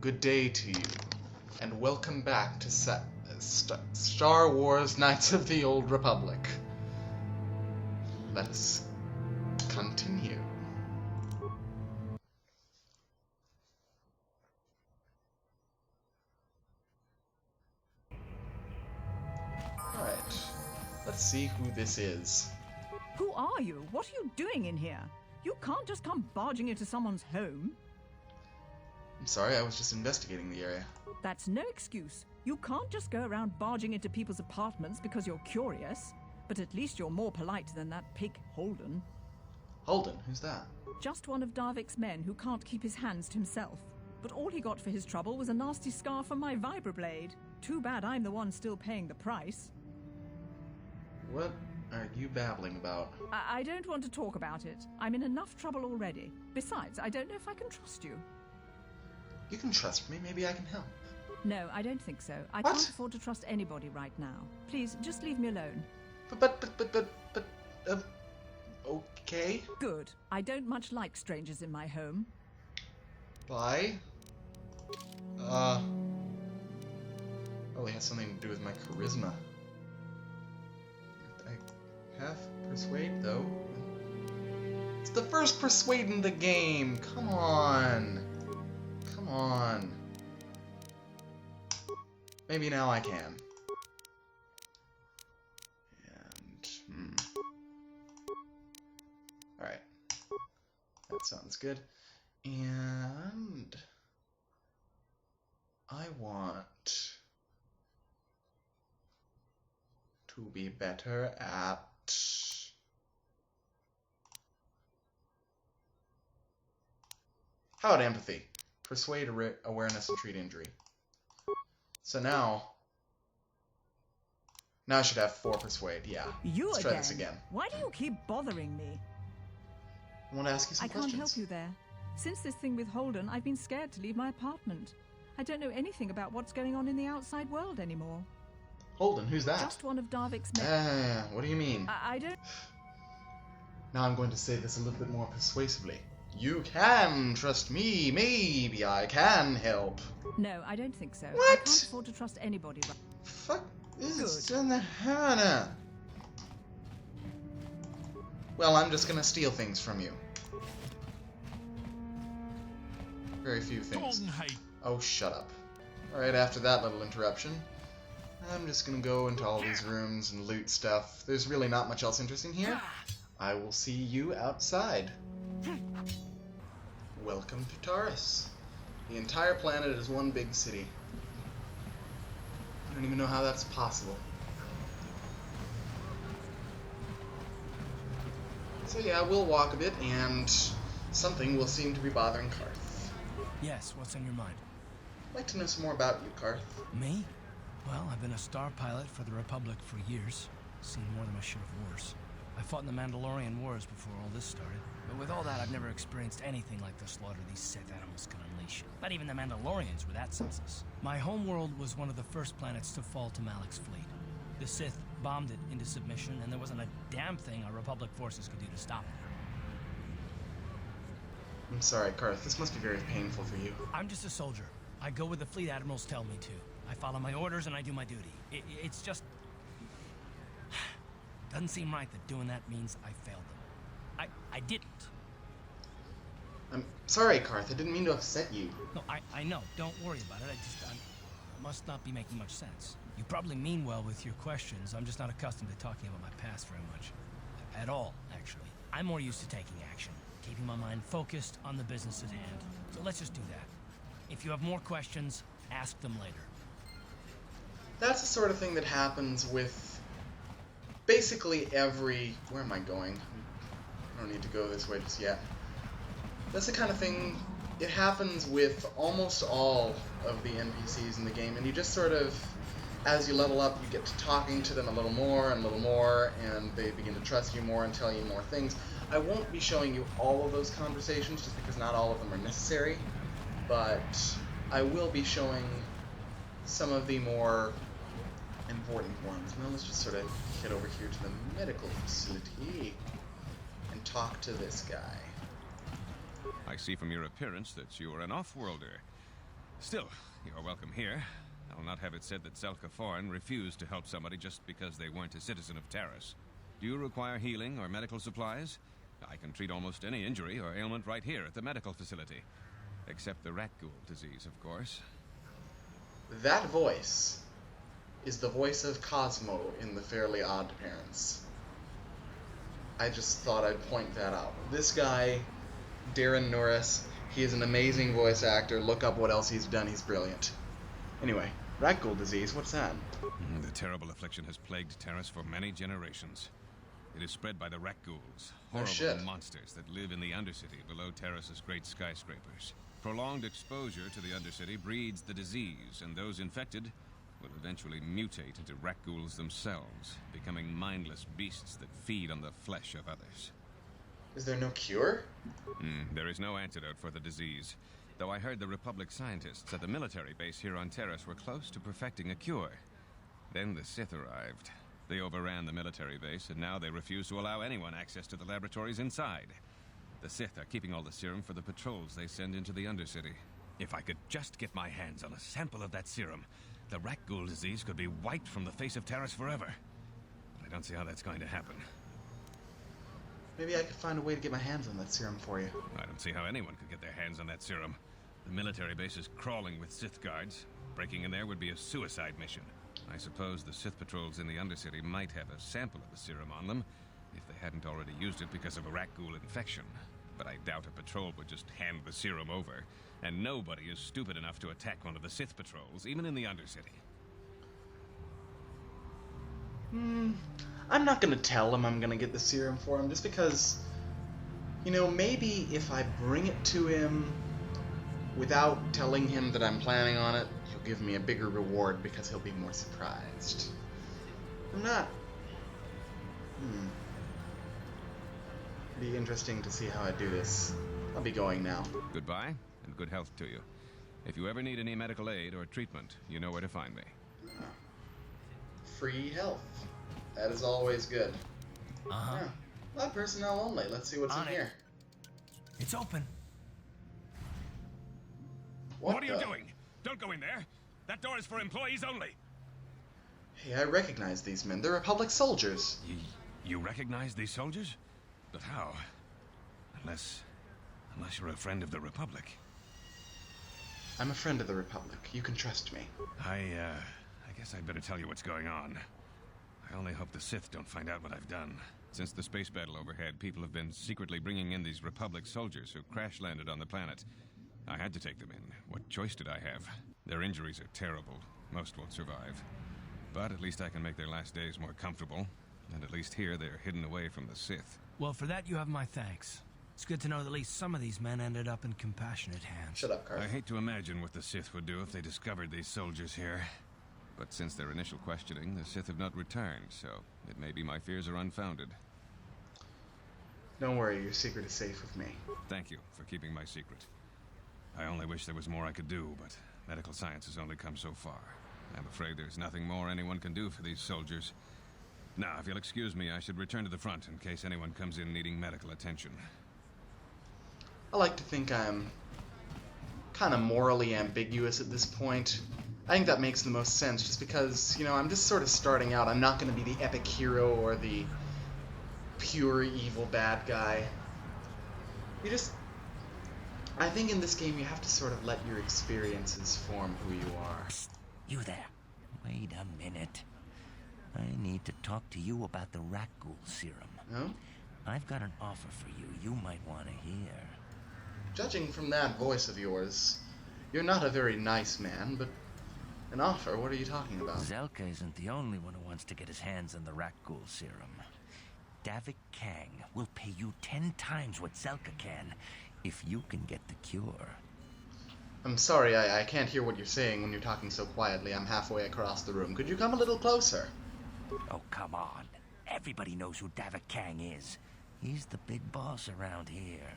Good day to you, and welcome back to Star Wars Knights of the Old Republic. Let us continue. Alright, let's see who this is. Who are you? What are you doing in here? You can't just come barging into someone's home. I'm sorry, I was just investigating the area. That's no excuse. You can't just go around barging into people's apartments because you're curious. But at least you're more polite than that pig Holden. Holden? Who's that? Just one of Darvik's men who can't keep his hands to himself. But all he got for his trouble was a nasty scar from my vibroblade. Too bad I'm the one still paying the price. What are you babbling about? I don't want to talk about it. I'm in enough trouble already. Besides, I don't know if I can trust you. You can trust me. Maybe I can help. No, I don't think so. I What? can't afford to trust anybody right now. Please, just leave me alone. Okay. Good. I don't much like strangers in my home. Bye. Probably has something to do with my charisma. I have persuade, though. It's the first persuade in the game! Come on! Come on. Maybe now I can. And, Alright. That sounds good. And I want to be better at how about empathy? Persuade, awareness, and treat injury. So now I should have 4 persuade, yeah. Let's try this again. Why do you keep bothering me? I want to ask you some questions. I can't help you there. Since this thing with Holden, I've been scared to leave my apartment. I don't know anything about what's going on in the outside world anymore. Holden, who's that? Just one of Darvik's men. What do you mean? I don't... Now I'm going to say this a little bit more persuasively. You can trust me. Maybe I can help. No, I don't think so. What? I can't afford to trust anybody. Fuck is Good. in the Hannah? Well, I'm just gonna steal things from you. Very few things. Oh, shut up. Alright, after that little interruption, I'm just gonna go into all these rooms and loot stuff. There's really not much else interesting here. I will see you outside. Welcome to Taris. The entire planet is one big city. I don't even know how that's possible. So yeah, we'll walk a bit, and something will seem to be bothering Karth. Yes, what's on your mind? I'd like to know some more about you, Karth. Me? Well, I've been a star pilot for the Republic for years. Seen more than my share of wars. I fought in the Mandalorian Wars before all this started. But with all that, I've never experienced anything like the slaughter these Sith animals can unleash. Not even the Mandalorians were that senseless. My homeworld was one of the first planets to fall to Malik's fleet. The Sith bombed it into submission, and there wasn't a damn thing our Republic forces could do to stop it. I'm sorry, Karth. This must be very painful for you. I'm just a soldier. I go where the fleet admirals tell me to. I follow my orders and I do my duty. It's just... doesn't seem right that doing that means I failed them. I didn't. I'm sorry, Karth. I didn't mean to upset you. No, I know. Don't worry about it. I must not be making much sense. You probably mean well with your questions. I'm just not accustomed to talking about my past very much. At all, actually. I'm more used to taking action, keeping my mind focused on the business at hand. So let's just do that. If you have more questions, ask them later. That's the sort of thing that happens with basically every... Where am I going? I don't need to go this way just yet. That's the kind of thing... It happens with almost all of the NPCs in the game, and you just sort of... As you level up, you get to talking to them a little more, and they begin to trust you more and tell you more things. I won't be showing you all of those conversations, just because not all of them are necessary, but I will be showing some of the more important ones. Now let's just sort of head over here to the medical facility and talk to this guy. I see from your appearance that you are an Offworlder. Still, you're welcome here. I'll not have it said that Zelka Foreign refused to help somebody just because they weren't a citizen of Taris. Do you require healing or medical supplies? I can treat almost any injury or ailment right here at the medical facility. Except the Rakghoul disease, of course. That voice is the voice of Cosmo in The Fairly Odd Parents. I just thought I'd point that out. This guy, Darren Norris, he is an amazing voice actor. Look up what else he's done. He's brilliant. Anyway, Rakghoul disease, what's that? The terrible affliction has plagued Taris for many generations. It is spread by the Rakghouls, horrible monsters that live in the Undercity below Taris's great skyscrapers. Prolonged exposure to the Undercity breeds the disease, and those infected will eventually mutate into Rakghouls themselves, becoming mindless beasts that feed on the flesh of others. Is there no cure? There is no antidote for the disease, though I heard the Republic scientists at the military base here on Taris were close to perfecting a cure. Then the Sith arrived. They overran the military base, and now they refuse to allow anyone access to the laboratories inside. The Sith are keeping all the serum for the patrols they send into the Undercity. If I could just get my hands on a sample of that serum, the Rakghoul disease could be wiped from the face of Taris forever. But I don't see how that's going to happen. Maybe I could find a way to get my hands on that serum for you. I don't see how anyone could get their hands on that serum. The military base is crawling with Sith guards. Breaking in there would be a suicide mission. I suppose the Sith patrols in the Undercity might have a sample of the serum on them, if they hadn't already used it because of a Rakghoul infection. But I doubt a patrol would just hand the serum over, and nobody is stupid enough to attack one of the Sith patrols, even in the Undercity. I'm not gonna tell him I'm gonna get the serum for him, just because, you know, maybe if I bring it to him without telling him that I'm planning on it, he'll give me a bigger reward because he'll be more surprised. I'm not... Be interesting to see how I do this. I'll be going now. Goodbye, and good health to you. If you ever need any medical aid or treatment, you know where to find me. Free health. That is always good. Yeah. Lab personnel only. Let's see what's in here. It's open. What are you doing? Don't go in there. That door is for employees only. Hey, I recognize these men. They're Republic soldiers. You recognize these soldiers? But how? Unless you're a friend of the Republic. I'm a friend of the Republic. You can trust me. I guess I'd better tell you what's going on. I only hope the Sith don't find out what I've done. Since the space battle overhead, people have been secretly bringing in these Republic soldiers who crash-landed on the planet. I had to take them in. What choice did I have? Their injuries are terrible. Most won't survive. But at least I can make their last days more comfortable. And at least here, they're hidden away from the Sith. Well, for that you have my thanks. It's good to know that at least some of these men ended up in compassionate hands. Shut up, Carl. I hate to imagine what the Sith would do if they discovered these soldiers here. But since their initial questioning, the Sith have not returned, so it may be my fears are unfounded. Don't worry, your secret is safe with me. Thank you for keeping my secret. I only wish there was more I could do, but medical science has only come so far. I'm afraid there's nothing more anyone can do for these soldiers. Now, if you'll excuse me, I should return to the front in case anyone comes in needing medical attention. I like to think I'm kind of morally ambiguous at this point. I think that makes the most sense, just because, you know, I'm just sort of starting out. I'm not going to be the epic hero or the pure evil bad guy. I think in this game you have to sort of let your experiences form who you are. Psst, you there. Wait a minute. I need to talk to you about the Rakghoul Serum. No? I've got an offer for you might want to hear. Judging from that voice of yours, you're not a very nice man, but an offer? What are you talking about? Zelka isn't the only one who wants to get his hands on the Rakghoul Serum. Davik Kang will pay you 10 times what Zelka can if you can get the cure. I'm sorry, I can't hear what you're saying when you're talking so quietly. I'm halfway across the room. Could you come a little closer? Oh, come on. Everybody knows who Davik Kang is. He's the big boss around here.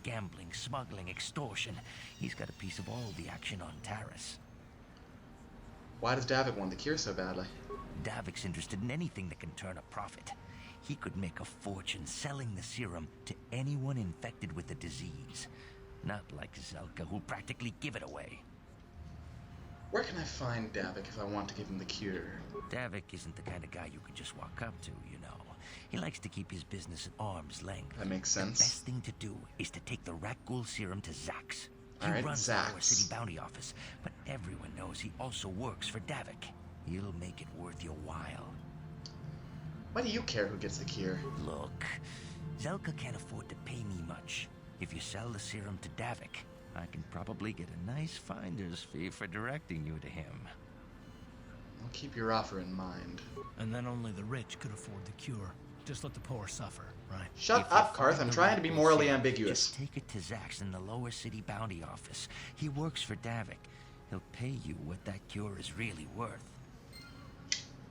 Gambling, smuggling, extortion. He's got a piece of all the action on Taris. Why does Davik want the cure so badly? Davik's interested in anything that can turn a profit. He could make a fortune selling the serum to anyone infected with the disease. Not like Zelka, who'll practically give it away. Where can I find Davik if I want to give him the cure? Davik isn't the kind of guy you can just walk up to, you know. He likes to keep his business at arm's length. That makes The sense. best thing to do is to take the Rakghoul Serum to Zax. He Alright, runs the Lower Zax. City Bounty Office, but everyone knows he also works for Davik. He'll make it worth your while. Why do you care who gets the cure? Look, Zelka can't afford to pay me much. If you sell the serum to Davik, I can probably get a nice finder's fee for directing you to him. I'll keep your offer in mind. And then only the rich could afford the cure. Just let the poor suffer, right? Shut If you up, Karth. find I'm the trying to be Rakghoul morally Serum, ambiguous. Just take it to Zax in the Lower City Bounty Office. He works for Davik. He'll pay you what that cure is really worth.